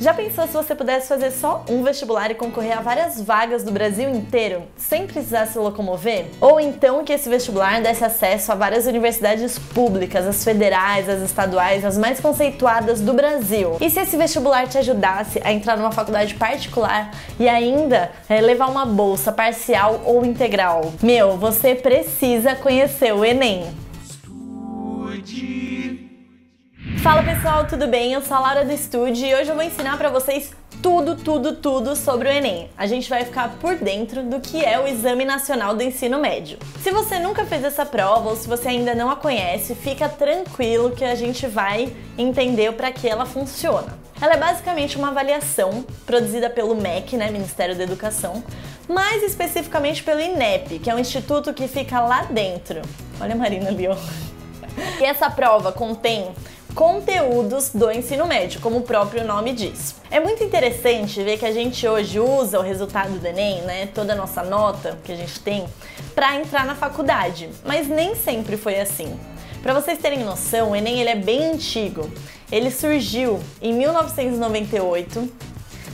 Já pensou se você pudesse fazer só um vestibular e concorrer a várias vagas do Brasil inteiro, sem precisar se locomover? Ou então que esse vestibular desse acesso a várias universidades públicas, as federais, as estaduais, as mais conceituadas do Brasil? E se esse vestibular te ajudasse a entrar numa faculdade particular e ainda levar uma bolsa parcial ou integral? Meu, você precisa conhecer o Enem. Fala pessoal, tudo bem? Eu sou a Laura do Estúdio e hoje eu vou ensinar pra vocês tudo sobre o Enem. A gente vai ficar por dentro do que é o Exame Nacional do Ensino Médio. Se você nunca fez essa prova ou se você ainda não a conhece, fica tranquilo que a gente vai entender para que ela funciona. Ela é basicamente uma avaliação produzida pelo MEC, Ministério da Educação, mais especificamente pelo INEP, que é um instituto que fica lá dentro. Olha a Marina ali, ó. E essa prova contém conteúdos do ensino médio, como o próprio nome diz. É muito interessante ver que a gente hoje usa o resultado do Enem, toda a nossa nota que a gente tem, para entrar na faculdade, mas nem sempre foi assim. Para vocês terem noção, o Enem ele é bem antigo. Ele surgiu em 1998.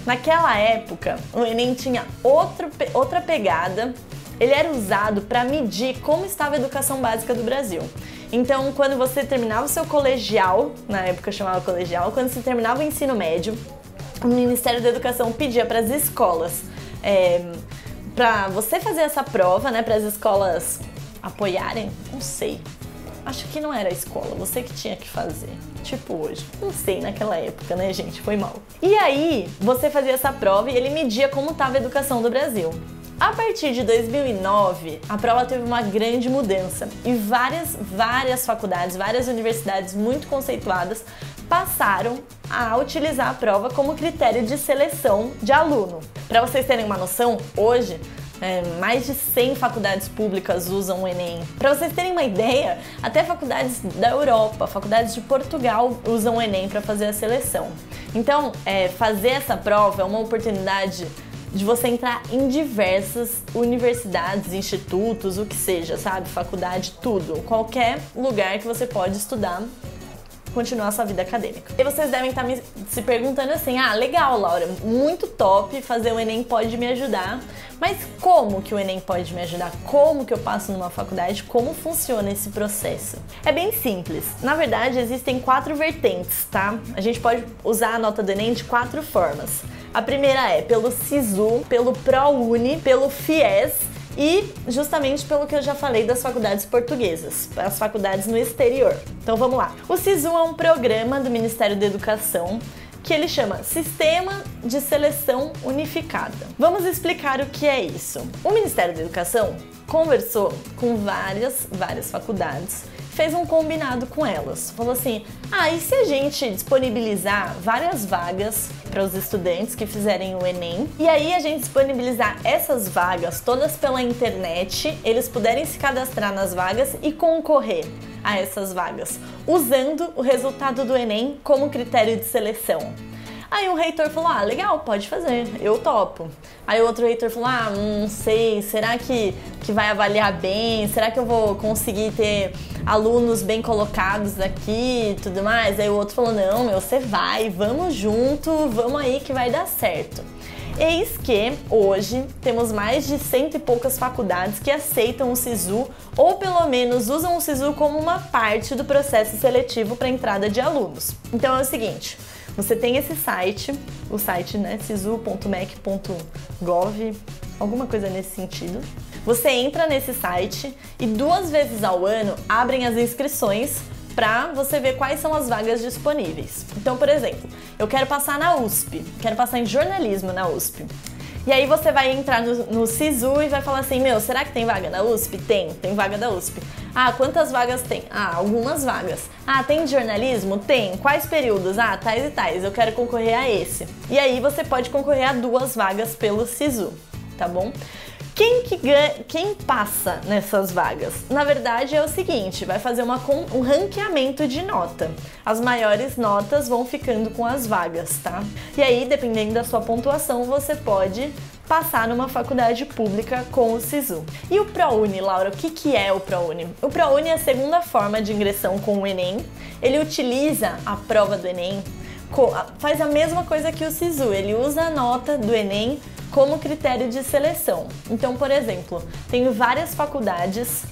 Naquela época, o Enem tinha outra pegada. Ele era usado para medir como estava a educação básica do Brasil. Então, quando você terminava o seu colegial, na época chamava colegial, quando você terminava o ensino médio, o Ministério da Educação pedia para as escolas, para você fazer essa prova, para as escolas apoiarem, não sei. Acho que não era a escola, você que tinha que fazer. Tipo hoje. Não sei, naquela época, gente? Foi mal. E aí, você fazia essa prova e ele media como estava a educação do Brasil. A partir de 2009, a prova teve uma grande mudança e várias faculdades, várias universidades muito conceituadas passaram a utilizar a prova como critério de seleção de aluno. Para vocês terem uma noção, hoje mais de 100 faculdades públicas usam o Enem. Para vocês terem uma ideia, até faculdades da Europa, faculdades de Portugal usam o Enem para fazer a seleção. Então, fazer essa prova é uma oportunidade de você entrar em diversas universidades, institutos, o que seja, sabe? Faculdade, tudo. Qualquer lugar que você pode estudar, continuar sua vida acadêmica. E vocês devem estar se perguntando assim, legal, Laura, muito top, fazer o Enem pode me ajudar, mas como que o Enem pode me ajudar? Como que eu passo numa faculdade? Como funciona esse processo? É bem simples. Na verdade, existem 4 vertentes, tá? A gente pode usar a nota do Enem de 4 formas. A primeira é pelo SISU, pelo ProUni, pelo FIES e justamente pelo que eu já falei das faculdades portuguesas, as faculdades no exterior. Então vamos lá. O SISU é um programa do Ministério da Educação que ele chama Sistema de Seleção Unificada. Vamos explicar o que é isso. O Ministério da Educação conversou com várias faculdades, fez um combinado com elas. Falou assim, e se a gente disponibilizar várias vagas para os estudantes que fizerem o Enem, e aí a gente disponibilizar essas vagas todas pela internet, eles puderem se cadastrar nas vagas e concorrer a essas vagas, usando o resultado do Enem como critério de seleção. Aí um reitor falou, legal, pode fazer, eu topo. Aí o outro reitor falou, não sei, será que vai avaliar bem? Será que eu vou conseguir ter alunos bem colocados aqui e tudo mais? Aí o outro falou, não, você vai, vamos junto, vamos aí que vai dar certo. Eis que hoje temos mais de 100 e poucas faculdades que aceitam o SISU ou pelo menos usam o SISU como uma parte do processo seletivo para entrada de alunos. Então é o seguinte, você tem esse site, o site sisu.mec.gov, alguma coisa nesse sentido. Você entra nesse site e 2 vezes ao ano abrem as inscrições para você ver quais são as vagas disponíveis. Então, por exemplo, eu quero passar na USP, quero passar em jornalismo na USP. E aí você vai entrar no SISU e vai falar assim, será que tem vaga na USP? Tem vaga da USP. Quantas vagas tem? Algumas vagas. Tem de jornalismo? Tem. Quais períodos? Tais e tais, eu quero concorrer a esse. E aí você pode concorrer a 2 vagas pelo SISU, tá bom? Quem passa nessas vagas? Na verdade é o seguinte, vai fazer um ranqueamento de nota. As maiores notas vão ficando com as vagas, tá? E aí, dependendo da sua pontuação, você pode passar numa faculdade pública com o SISU. E o ProUni, Laura, o que é o ProUni? O ProUni é a segunda forma de ingressão com o Enem. Ele utiliza a prova do Enem faz a mesma coisa que o SISU, ele usa a nota do Enem como critério de seleção. Então, por exemplo, tem várias faculdades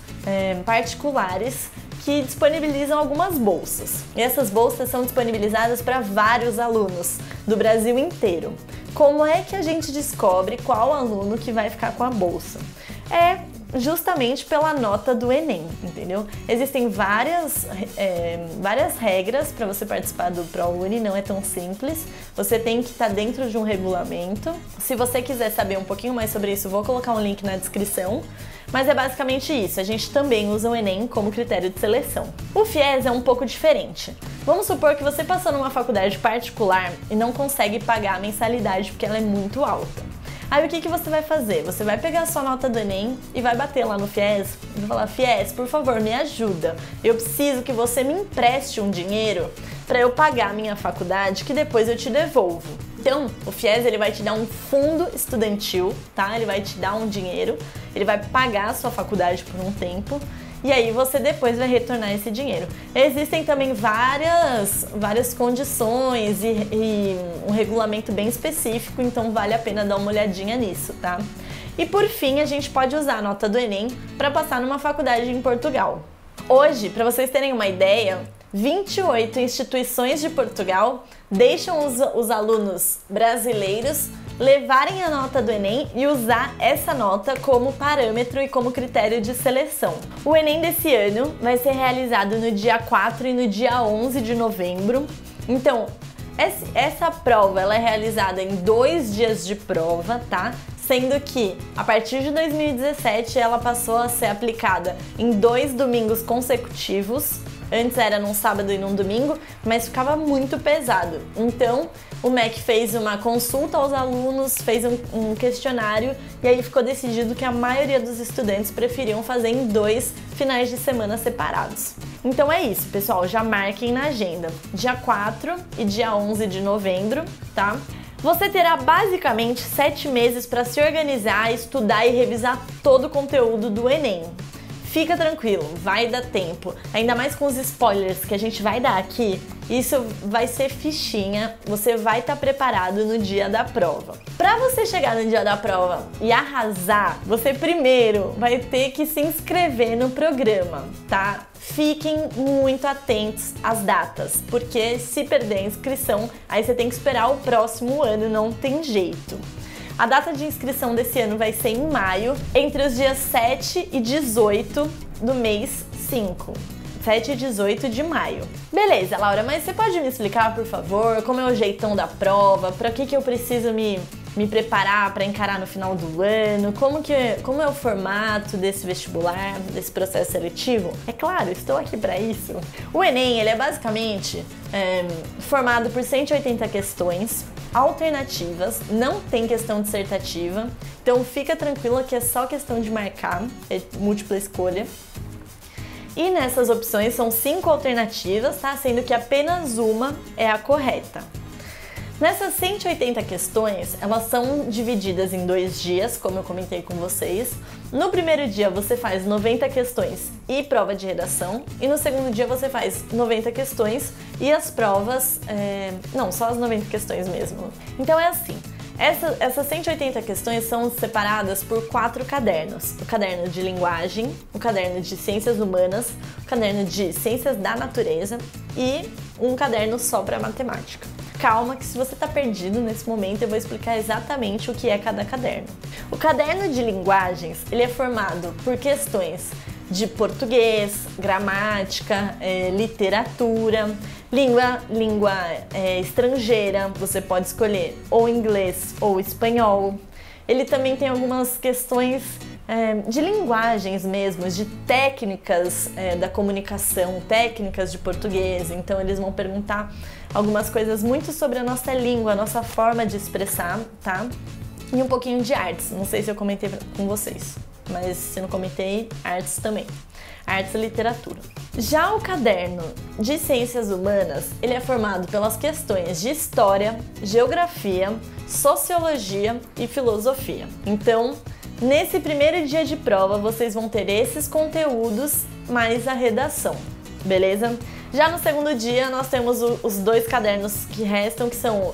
particulares que disponibilizam algumas bolsas. E essas bolsas são disponibilizadas para vários alunos do Brasil inteiro. Como é que a gente descobre qual aluno que vai ficar com a bolsa? É justamente pela nota do Enem, entendeu? Existem várias regras para você participar do ProUni, não é tão simples. Você tem que estar dentro de um regulamento. Se você quiser saber um pouquinho mais sobre isso, vou colocar um link na descrição. Mas é basicamente isso, a gente também usa o Enem como critério de seleção. O FIES é um pouco diferente. Vamos supor que você passou numa faculdade particular e não consegue pagar a mensalidade porque ela é muito alta. Aí o que você vai fazer? Você vai pegar a sua nota do Enem e vai bater lá no FIES e vai falar: FIES, por favor, me ajuda. Eu preciso que você me empreste um dinheiro para eu pagar a minha faculdade, que depois eu te devolvo. Então, o FIES ele vai te dar um fundo estudantil, tá? Ele vai te dar um dinheiro, ele vai pagar a sua faculdade por um tempo e aí você depois vai retornar esse dinheiro. Existem também várias condições e um regulamento bem específico, então vale a pena dar uma olhadinha nisso, tá? E por fim, a gente pode usar a nota do Enem para passar numa faculdade em Portugal. Hoje, para vocês terem uma ideia, 28 instituições de Portugal deixam os alunos brasileiros levarem a nota do Enem e usar essa nota como parâmetro e como critério de seleção. O Enem desse ano vai ser realizado no dia 4 e no dia 11 de novembro. Então, essa prova ela é realizada em 2 dias de prova, tá? Sendo que, a partir de 2017, ela passou a ser aplicada em 2 domingos consecutivos. Antes era num sábado e num domingo, mas ficava muito pesado. Então, o MEC fez uma consulta aos alunos, fez um questionário e aí ficou decidido que a maioria dos estudantes preferiam fazer em 2 finais de semana separados. Então é isso, pessoal, já marquem na agenda. Dia 4 e dia 11 de novembro, tá? Você terá basicamente 7 meses para se organizar, estudar e revisar todo o conteúdo do Enem. Fica tranquilo, vai dar tempo, ainda mais com os spoilers que a gente vai dar aqui, isso vai ser fichinha, você vai estar preparado no dia da prova. Para você chegar no dia da prova e arrasar, você primeiro vai ter que se inscrever no programa, tá? Fiquem muito atentos às datas, porque se perder a inscrição, aí você tem que esperar o próximo ano, não tem jeito. A data de inscrição desse ano vai ser em maio, entre os dias 7 e 18 do mês 5. 7 e 18 de maio. Beleza, Laura, mas você pode me explicar, por favor, como é o jeitão da prova? Para que eu preciso me preparar para encarar no final do ano? Como é o formato desse vestibular, desse processo seletivo? É claro, estou aqui para isso. O Enem, ele é basicamente formado por 180 questões alternativas, não tem questão dissertativa, então fica tranquila que é só questão de marcar, é múltipla escolha. E nessas opções são 5 alternativas, tá? Sendo que apenas uma é a correta. Nessas 180 questões, elas são divididas em 2 dias, como eu comentei com vocês. No primeiro dia você faz 90 questões e prova de redação, e no segundo dia você faz 90 questões e as provas... não, só as 90 questões mesmo. Então é assim, essas 180 questões são separadas por 4 cadernos. O caderno de linguagem, o caderno de ciências humanas, o caderno de ciências da natureza e um caderno só para matemática. Calma que se você está perdido nesse momento eu vou explicar exatamente o que é cada caderno. O caderno de linguagens ele é formado por questões de português, gramática, literatura, língua estrangeira, você pode escolher ou inglês ou espanhol. Ele também tem algumas questões de linguagens mesmo, de técnicas da comunicação, técnicas de português. Então eles vão perguntar algumas coisas muito sobre a nossa língua, a nossa forma de expressar, tá? E um pouquinho de artes, não sei se eu comentei com vocês, mas se não comentei, artes também. Artes e literatura. Já o caderno de ciências humanas, ele é formado pelas questões de história, geografia, sociologia e filosofia. Então, nesse primeiro dia de prova, vocês vão ter esses conteúdos mais a redação, beleza? Já no segundo dia, nós temos os 2 cadernos que restam, que são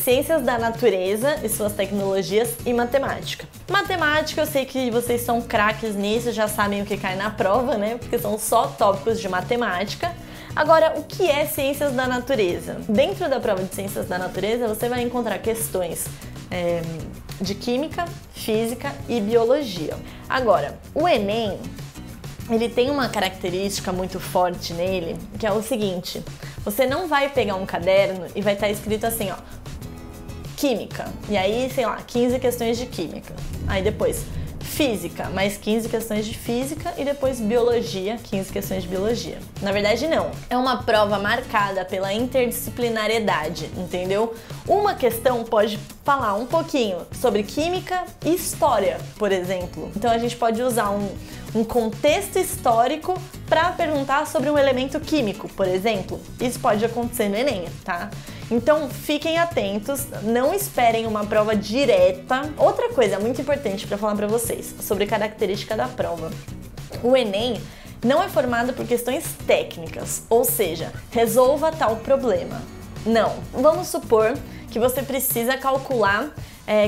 Ciências da Natureza e suas tecnologias e Matemática. Matemática, eu sei que vocês são craques nisso, já sabem o que cai na prova, né? Porque são só tópicos de matemática. Agora, o que é Ciências da Natureza? Dentro da prova de Ciências da Natureza, você vai encontrar questões de Química, Física e Biologia. Agora, o Enem, ele tem uma característica muito forte nele, que é o seguinte: você não vai pegar um caderno e vai estar escrito assim, ó, Química, e aí, sei lá, 15 questões de Química. Aí depois, Física, mais 15 questões de Física e depois Biologia, 15 questões de Biologia. Na verdade, não. É uma prova marcada pela interdisciplinariedade, entendeu? Uma questão pode falar um pouquinho sobre Química e História, por exemplo. Então a gente pode usar um contexto histórico para perguntar sobre um elemento químico, por exemplo. Isso pode acontecer no Enem, tá? Então fiquem atentos, não esperem uma prova direta. Outra coisa muito importante para falar para vocês sobre característica da prova: o Enem não é formado por questões técnicas, ou seja, resolva tal problema. Não. Vamos supor que você precisa calcular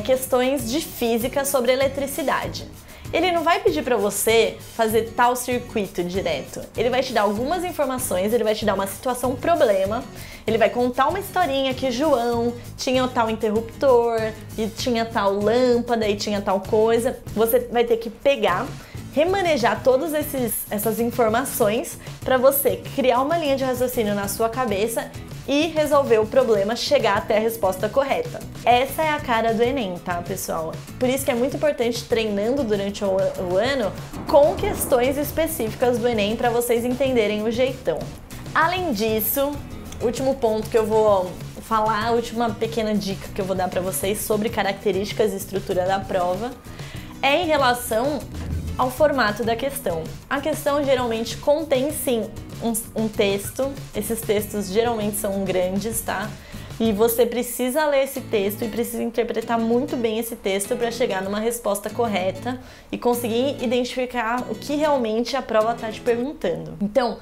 questões de física sobre eletricidade. Ele não vai pedir para você fazer tal circuito direto. Ele vai te dar algumas informações, ele vai te dar uma situação problema, ele vai contar uma historinha que João tinha tal interruptor, e tinha tal lâmpada, e tinha tal coisa. Você vai ter que pegar, remanejar todas essas informações para você criar uma linha de raciocínio na sua cabeça e resolver o problema, chegar até a resposta correta. Essa é a cara do Enem, tá, pessoal? Por isso que é muito importante treinando durante o ano com questões específicas do Enem para vocês entenderem o jeitão. Além disso, último ponto que eu vou falar, a última pequena dica que eu vou dar para vocês sobre características e estrutura da prova é em relação ao formato da questão. A questão geralmente contém, sim, um texto. Esses textos geralmente são grandes, tá? E você precisa ler esse texto e precisa interpretar muito bem esse texto para chegar numa resposta correta e conseguir identificar o que realmente a prova está te perguntando. Então,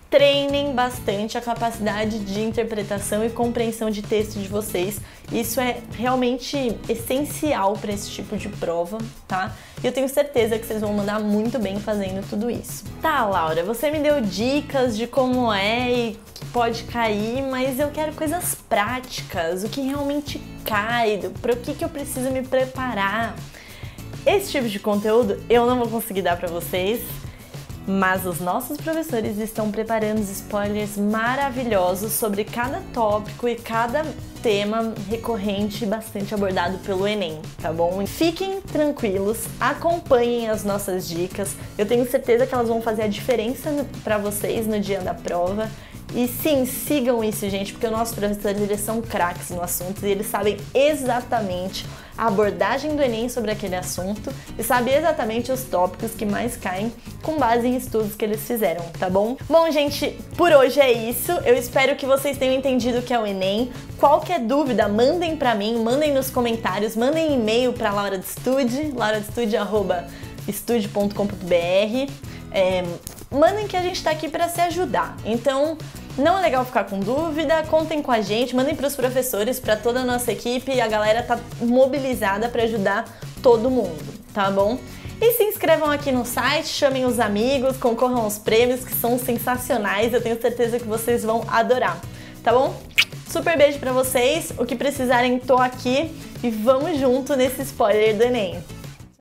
treinem bastante a capacidade de interpretação e compreensão de texto de vocês. Isso é realmente essencial para esse tipo de prova, tá? E eu tenho certeza que vocês vão mandar muito bem fazendo tudo isso. Tá, Laura, você me deu dicas de como é e que pode cair, mas eu quero coisas práticas, o que realmente cai, para o que eu preciso me preparar. Esse tipo de conteúdo eu não vou conseguir dar para vocês, mas os nossos professores estão preparando spoilers maravilhosos sobre cada tópico e cada tema recorrente bastante abordado pelo Enem, tá bom? Fiquem tranquilos, acompanhem as nossas dicas, eu tenho certeza que elas vão fazer a diferença para vocês no dia da prova. E sim, sigam isso, gente, porque os nossos professores, eles são craques no assunto e eles sabem exatamente a abordagem do Enem sobre aquele assunto e sabem exatamente os tópicos que mais caem com base em estudos que eles fizeram, tá bom? Bom, gente, por hoje é isso. Eu espero que vocês tenham entendido o que é o Enem. Qualquer dúvida, mandem pra mim, mandem nos comentários, mandem e-mail pra Laura do Estude, lauradestude@estude.com.br. Mandem que a gente tá aqui para se ajudar. Então, não é legal ficar com dúvida, contem com a gente, mandem para os professores, para toda a nossa equipe, a galera tá mobilizada para ajudar todo mundo, tá bom? E se inscrevam aqui no site, chamem os amigos, concorram aos prêmios que são sensacionais, eu tenho certeza que vocês vão adorar, tá bom? Super beijo para vocês, o que precisarem tô aqui e vamos junto nesse spoiler do Enem.